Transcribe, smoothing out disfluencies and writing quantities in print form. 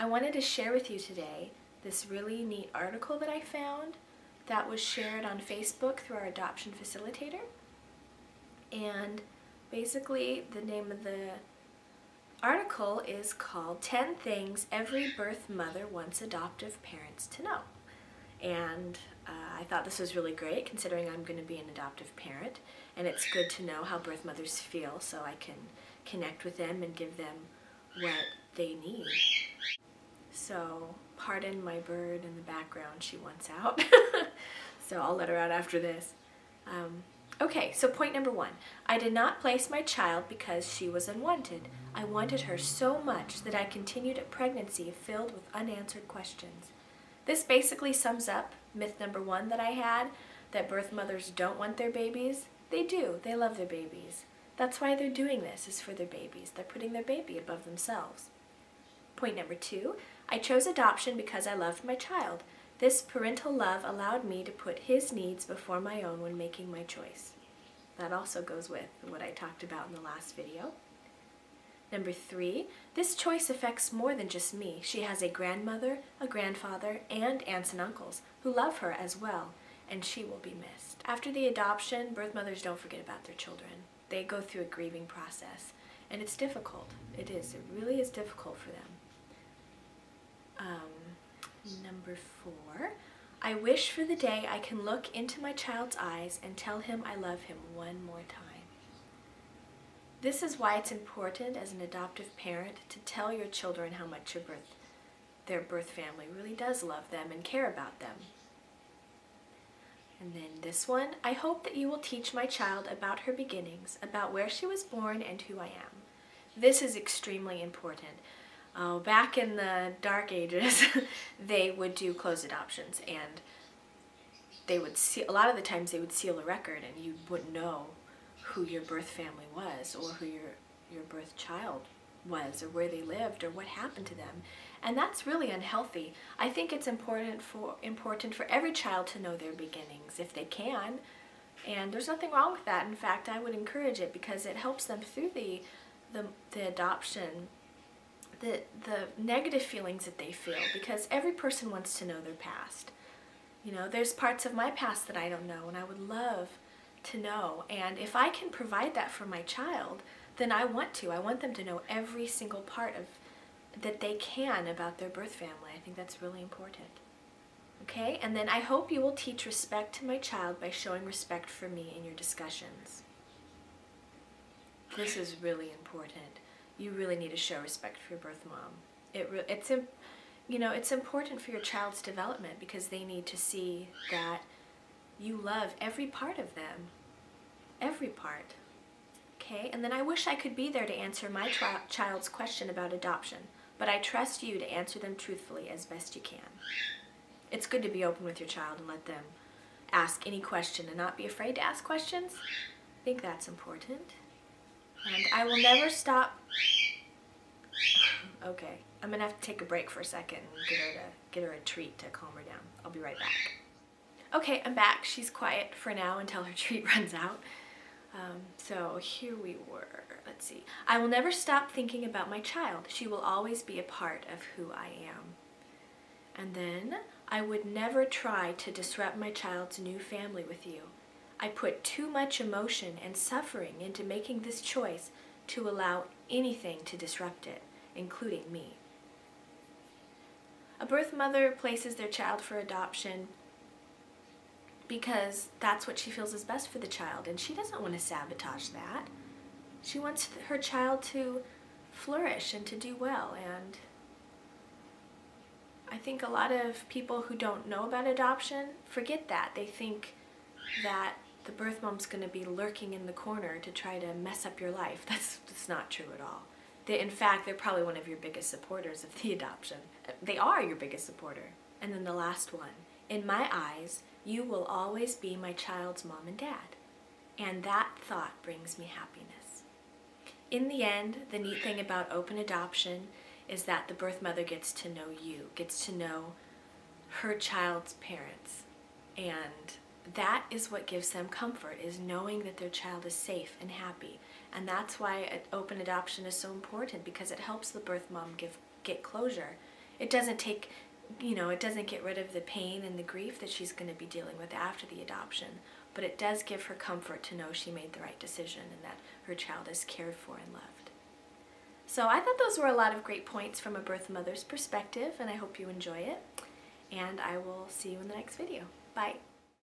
I wanted to share with you today this really neat article that I found that was shared on Facebook through our adoption facilitator. And basically the name of the article is called 10 Things Every Birth Mother Wants Adoptive Parents to Know. And I thought this was really great considering I'm going to be an adoptive parent, and it's good to know how birth mothers feel so I can connect with them and give them what they need. So pardon my bird in the background, she wants out. So I'll let her out after this. Okay, so point number 1. I did not place my child because she was unwanted. I wanted her so much that I continued a pregnancy filled with unanswered questions. This basically sums up myth number 1 that I had, that birth mothers don't want their babies. They do. They love their babies. That's why they're doing this, is for their babies. They're putting their baby above themselves. Point number 2, I chose adoption because I loved my child. This parental love allowed me to put his needs before my own when making my choice. That also goes with what I talked about in the last video. Number 3, this choice affects more than just me. She has a grandmother, a grandfather, and aunts and uncles who love her as well, and she will be missed. After the adoption, birth mothers don't forget about their children. They go through a grieving process, and it's difficult. It is. It really is difficult for them. Number 4, I wish for the day I can look into my child's eyes and tell him I love him one more time. This is why it's important as an adoptive parent to tell your children how much their birth family really does love them and care about them. And then this one, I hope that you will teach my child about her beginnings, about where she was born and who I am. This is extremely important. Back in the dark ages, they would do closed adoptions, and they would a lot of the times they would seal a record, and you wouldn't know who your birth family was, or who your birth child was, or where they lived, or what happened to them. And that's really unhealthy. I think it's important for every child to know their beginnings if they can, and there's nothing wrong with that. In fact, I would encourage it because it helps them through the adoption, the negative feelings that they feel, because every person wants to know their past. You know, there's parts of my past that I don't know, and I would love to know. And if I can provide that for my child, then I want to. I want them to know every single part that they can about their birth family. I think that's really important. Okay, and then I hope you will teach respect to my child by showing respect for me in your discussions. This is really important. You really need to show respect for your birth mom. It's important for your child's development, because they need to see that you love every part of them. Every part. Okay? And then I wish I could be there to answer my child's question about adoption, but I trust you to answer them truthfully as best you can. It's good to be open with your child and let them ask any question and not be afraid to ask questions. I think that's important. And I will never stop. Okay, I'm gonna have to take a break for a second and get her a treat to calm her down. I'll be right back. Okay, I'm back. She's quiet for now until her treat runs out. So here we were. Let's see. I will never stop thinking about my child. She will always be a part of who I am. And then, I would never try to disrupt my child's new family with you. I put too much emotion and suffering into making this choice to allow anything to disrupt it, including me. A birth mother places their child for adoption because that's what she feels is best for the child, and she doesn't want to sabotage that. She wants her child to flourish and to do well, and I think a lot of people who don't know about adoption forget that. They think that the birth mom's going to be lurking in the corner to try to mess up your life. That's not true at all. In fact, they're probably one of your biggest supporters of the adoption. They are your biggest supporter. And then the last one. In my eyes, you will always be my child's mom and dad. And that thought brings me happiness. In the end, the neat thing about open adoption is that the birth mother gets to know you, gets to know her child's parents. And that is what gives them comfort, is knowing that their child is safe and happy. And that's why open adoption is so important, because it helps the birth mom get closure it doesn't take, it doesn't get rid of the pain and the grief that she's going to be dealing with after the adoption, but it does give her comfort to know she made the right decision and that her child is cared for and loved. So I thought those were a lot of great points from a birth mother's perspective, and I hope you enjoy it. And I will see you in the next video. Bye.